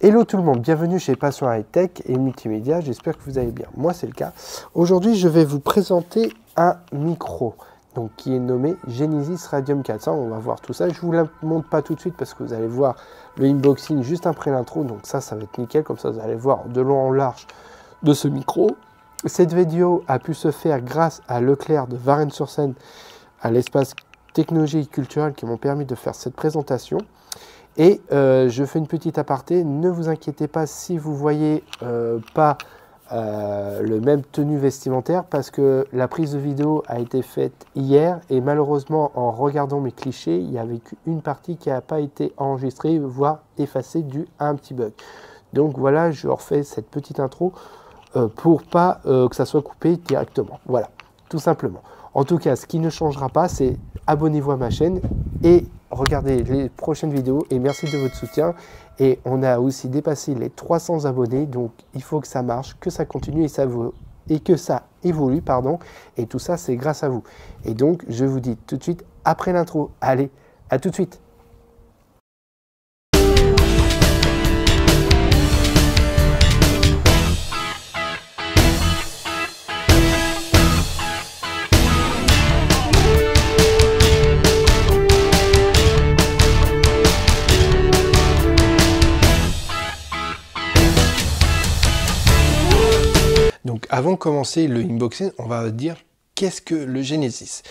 Hello tout le monde, bienvenue chez Passion High Tech et Multimédia, j'espère que vous allez bien. Moi c'est le cas. Aujourd'hui je vais vous présenter un micro donc, qui est nommé Genesis Radium 400. On va voir tout ça. Je ne vous la montre pas tout de suite parce que vous allez voir le unboxing juste après l'intro. Donc ça va être nickel, comme ça vous allez voir de long en large de ce micro. Cette vidéo a pu se faire grâce à Leclerc de Varennes-sur-Seine, à l'espace technologie et culturel qui m'ont permis de faire cette présentation. Et je fais une petite aparté, ne vous inquiétez pas si vous ne voyez pas le même tenue vestimentaire parce que la prise de vidéo a été faite hier et malheureusement en regardant mes clichés, il y avait qu'une partie qui n'a pas été enregistrée, voire effacée dû à un petit bug. Donc voilà, je refais cette petite intro pour pas que ça soit coupé directement. Voilà, tout simplement. En tout cas, ce qui ne changera pas, c'est abonnez-vous à ma chaîne et regardez les prochaines vidéos et merci de votre soutien. Et on a aussi dépassé les 300 abonnés, donc il faut que ça marche, que ça continue et que ça évolue, pardon. Et tout ça, c'est grâce à vous. Et donc, je vous dis tout de suite après l'intro. Allez, à tout de suite. Donc avant de commencer le unboxing, on va dire qu'est-ce que le Genesis.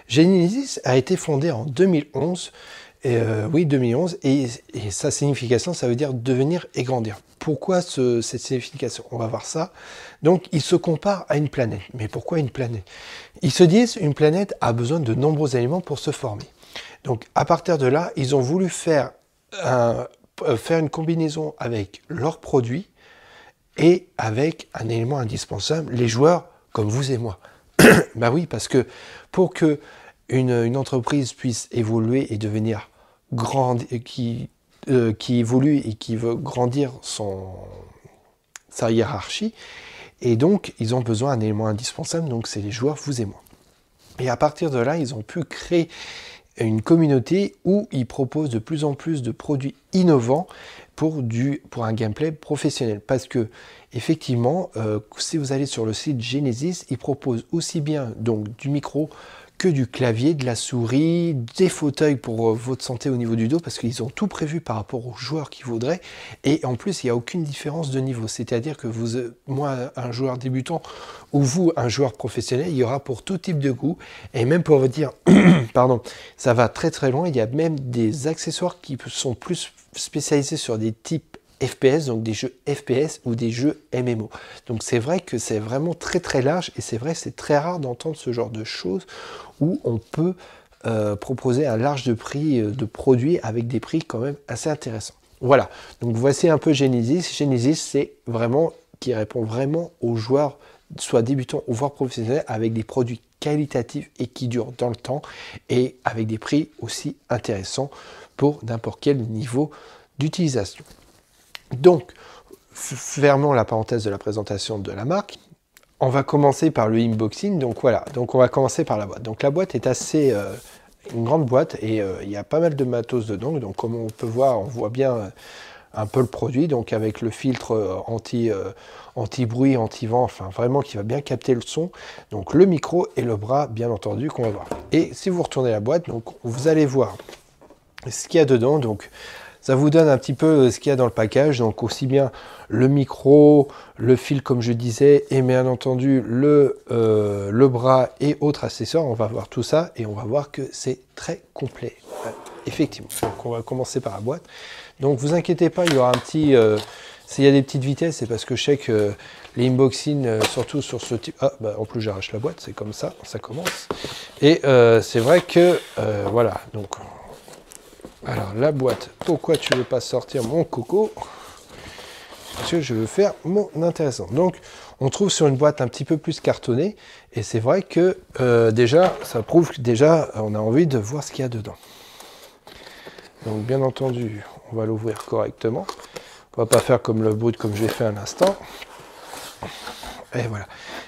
Genesis a été fondé en 2011, oui 2011, et sa signification, ça veut dire devenir et grandir. Pourquoi cette signification? On va voir ça. Donc ils se comparent à une planète. Mais pourquoi une planète? Ils se disent une planète a besoin de nombreux éléments pour se former. Donc à partir de là, ils ont voulu faire une combinaison avec leurs produits et avec un élément indispensable, les joueurs comme vous et moi. Bah oui, parce que pour que une entreprise puisse évoluer et devenir grande, qui évolue et qui veut grandir sa hiérarchie, et donc ils ont besoin d'un élément indispensable, donc c'est les joueurs, vous et moi. Et à partir de là, ils ont pu créer une communauté où ils proposent de plus en plus de produits innovants pour un gameplay professionnel. Parce que, effectivement, si vous allez sur le site Genesis, ils proposent aussi bien donc, du micro que du clavier, de la souris, des fauteuils pour votre santé au niveau du dos, parce qu'ils ont tout prévu par rapport aux joueurs qui voudraient. Et en plus, il n'y a aucune différence de niveau. C'est-à-dire que moi, un joueur débutant, ou vous, un joueur professionnel, il y aura pour tout type de goût. Et même pour vous dire, pardon, ça va très très loin. Il y a même des accessoires qui sont plus spécialisés sur des types FPS, donc des jeux FPS ou des jeux MMO. Donc c'est vrai que c'est vraiment très très large et c'est vrai c'est très rare d'entendre ce genre de choses où on peut proposer un large de prix de produits avec des prix quand même assez intéressants. Voilà, donc voici un peu Genesis. Genesis c'est vraiment qui répond vraiment aux joueurs soit débutants ou voire professionnels avec des produits qualitatifs et qui durent dans le temps et avec des prix aussi intéressants pour n'importe quel niveau d'utilisation. Donc, fermons la parenthèse de la présentation de la marque. On va commencer par le unboxing. Donc voilà, donc on va commencer par la boîte. Donc la boîte est assez une grande boîte et il y a pas mal de matos dedans. Donc comme on peut voir, on voit bien un peu le produit. Donc avec le filtre anti-bruit, anti-vent, enfin vraiment qui va bien capter le son. Donc le micro et le bras, bien entendu, qu'on va voir. Et si vous retournez la boîte, donc vous allez voir ce qu'il y a dedans. Donc ça vous donne un petit peu ce qu'il y a dans le package, donc aussi bien le micro, le fil comme je disais, et bien entendu le bras et autres accessoires. On va voir tout ça et on va voir que c'est très complet, effectivement. Donc on va commencer par la boîte. Donc vous inquiétez pas, il y aura un petit... s'il y a des petites vitesses, c'est parce que je sais que les unboxings, surtout sur ce type... Ah, bah, en plus j'arrache la boîte, c'est comme ça, ça commence. Et c'est vrai que, voilà, donc... Alors la boîte, pourquoi tu ne veux pas sortir mon coco? Parce que je veux faire mon intéressant. Donc on trouve sur une boîte un petit peu plus cartonnée et c'est vrai que déjà ça prouve que déjà on a envie de voir ce qu'il y a dedans. Donc bien entendu on va l'ouvrir correctement. On va pas faire comme le brut comme j'ai fait à l'instant. Et voilà.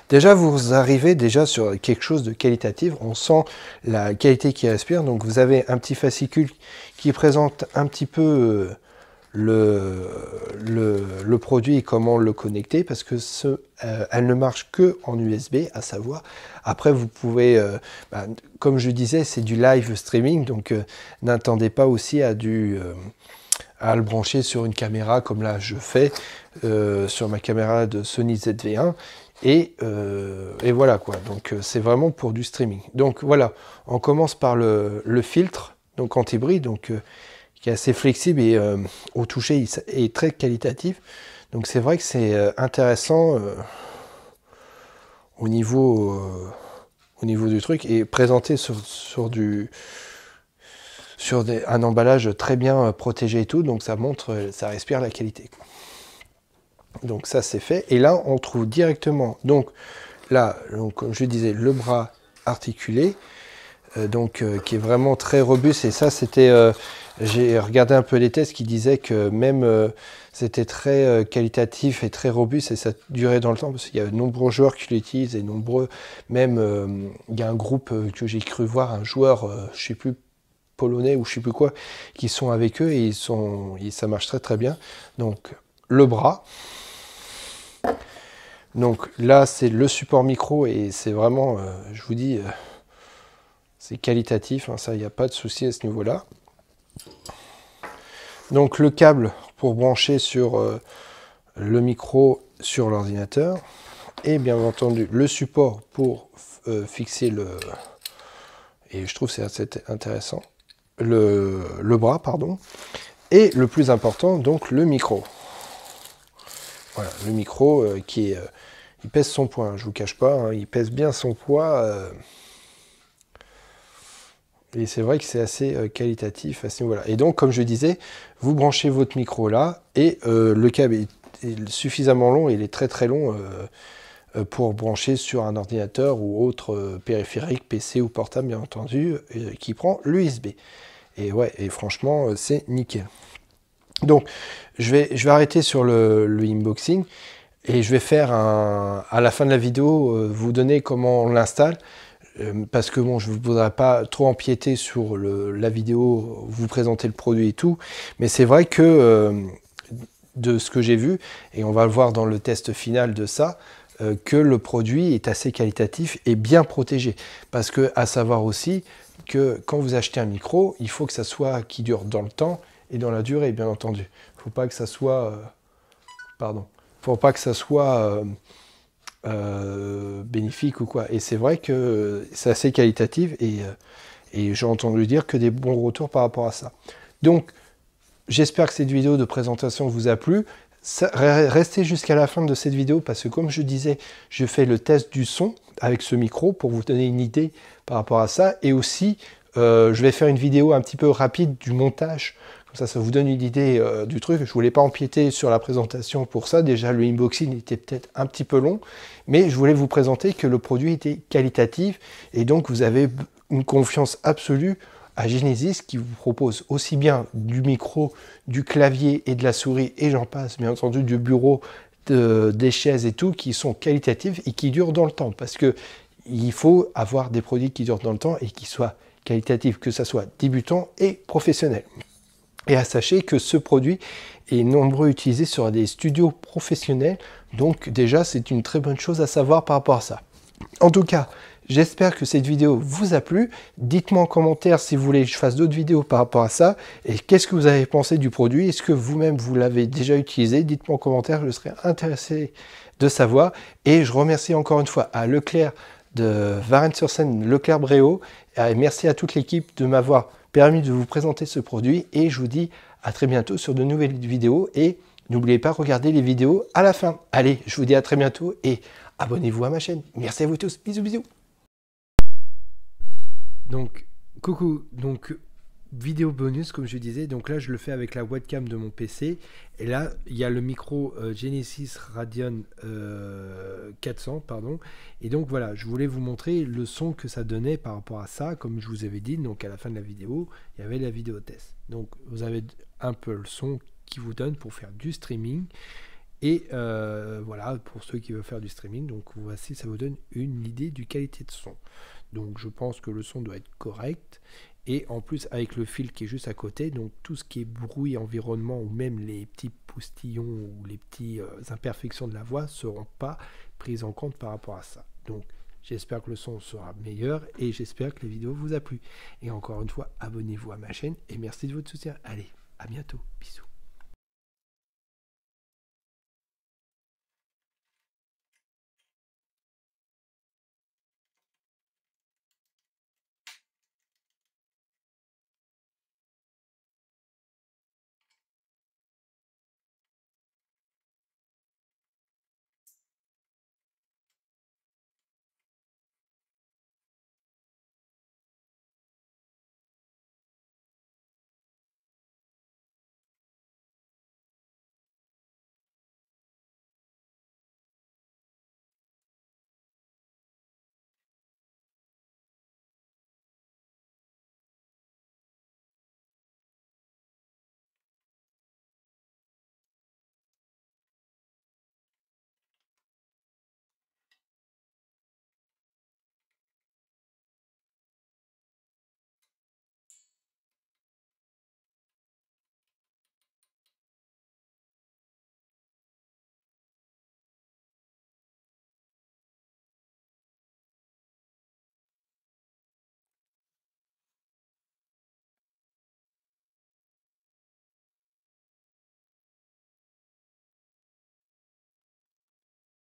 Déjà, vous arrivez déjà sur quelque chose de qualitatif. On sent la qualité qui respire. Donc, vous avez un petit fascicule qui présente un petit peu le produit et comment le connecter, parce que elle ne marche que en USB, à savoir. Après, vous pouvez, comme je disais, c'est du live streaming, donc n'attendez pas aussi à le brancher sur une caméra, comme là je fais sur ma caméra de Sony ZV-1. Et voilà quoi, donc c'est vraiment pour du streaming. Donc voilà, on commence par le filtre, donc anti-bruit, donc qui est assez flexible et au toucher il est très qualitatif. Donc c'est vrai que c'est intéressant au niveau du truc, et présenté sur un emballage très bien protégé et tout, donc ça montre, ça respire la qualité. Donc ça c'est fait, et là on trouve directement, donc là, comme je disais, le bras articulé, qui est vraiment très robuste, et ça c'était, j'ai regardé un peu les tests qui disaient que même c'était très qualitatif et très robuste, et ça durait dans le temps, parce qu'il y a de nombreux joueurs qui l'utilisent, et nombreux, même il y a un groupe que j'ai cru voir, un joueur, je sais plus, polonais ou je sais plus quoi, qui sont avec eux, et ça marche très très bien. Donc le bras. Donc là, c'est le support micro, et c'est vraiment, je vous dis, c'est qualitatif, hein, ça, il n'y a pas de souci à ce niveau-là. Donc le câble pour brancher sur le micro sur l'ordinateur, et bien entendu le support pour fixer et je trouve c'est assez intéressant, le bras, pardon, et le plus important, donc le micro. Voilà, le micro il pèse son poids, hein, je vous cache pas, hein, il pèse bien son poids, et c'est vrai que c'est assez qualitatif à ce niveau-là. Et donc, comme je disais, vous branchez votre micro là, et le câble est suffisamment long, il est très très long pour brancher sur un ordinateur ou autre périphérique, PC ou portable bien entendu, qui prend l'USB. Et ouais, et franchement, c'est nickel. Donc, je vais arrêter sur le unboxing, et je vais faire à la fin de la vidéo, vous donner comment on l'installe, parce que bon, je ne voudrais pas trop empiéter sur la vidéo, vous présenter le produit et tout, mais c'est vrai que de ce que j'ai vu, et on va le voir dans le test final de ça, que le produit est assez qualitatif et bien protégé. Parce que, à savoir aussi que quand vous achetez un micro, il faut que ça soit qui dure dans le temps et dans la durée, bien entendu. Il ne faut pas que ça soit... faut pas que ça soit bénéfique ou quoi. Et c'est vrai que c'est assez qualitatif, et j'ai entendu dire que des bons retours par rapport à ça. Donc, j'espère que cette vidéo de présentation vous a plu. Restez jusqu'à la fin de cette vidéo, parce que comme je disais, je fais le test du son avec ce micro pour vous donner une idée par rapport à ça, et aussi je vais faire une vidéo un petit peu rapide du montage, comme ça vous donne une idée du truc. Je voulais pas empiéter sur la présentation pour ça, déjà le unboxing était peut-être un petit peu long, mais je voulais vous présenter que le produit était qualitatif, et donc vous avez une confiance absolue à Genesis, qui vous propose aussi bien du micro, du clavier et de la souris, et j'en passe, bien entendu, du bureau, des chaises et tout, qui sont qualitatifs et qui durent dans le temps, parce que il faut avoir des produits qui durent dans le temps et qui soient qualitatifs, que ça soit débutant et professionnel. Et sachez que ce produit est nombreux utilisé sur des studios professionnels, donc déjà c'est une très bonne chose à savoir par rapport à ça. En tout cas, j'espère que cette vidéo vous a plu. Dites-moi en commentaire si vous voulez que je fasse d'autres vidéos par rapport à ça. Et qu'est-ce que vous avez pensé du produit? Est-ce que vous-même vous l'avez déjà utilisé? Dites-moi en commentaire, je serais intéressé de savoir. Et je remercie encore une fois à Leclerc de Varennes-sur-Seine, Leclerc Bréau. Et merci à toute l'équipe de m'avoir permis de vous présenter ce produit. Et je vous dis à très bientôt sur de nouvelles vidéos. Et n'oubliez pas de regarder les vidéos à la fin. Allez, je vous dis à très bientôt et abonnez-vous à ma chaîne. Merci à vous tous. Bisous, bisous. Donc, coucou. Donc, vidéo bonus, comme je disais. Donc là, je le fais avec la webcam de mon PC. Et là, il y a le micro Genesis Radeon 400, pardon. Et donc, voilà, je voulais vous montrer le son que ça donnait par rapport à ça. Comme je vous avais dit, donc à la fin de la vidéo, il y avait la vidéo test. Donc, vous avez un peu le son qui vous donne pour faire du streaming. Et voilà, pour ceux qui veulent faire du streaming, donc voici, ça vous donne une idée du qualité de son. Donc je pense que le son doit être correct. Et en plus, avec le fil qui est juste à côté, donc tout ce qui est bruit, environnement, ou même les petits postillons ou les petites imperfections de la voix ne seront pas prises en compte par rapport à ça. Donc, j'espère que le son sera meilleur et j'espère que la vidéo vous a plu. Et encore une fois, abonnez-vous à ma chaîne et merci de votre soutien. Allez, à bientôt. Bisous.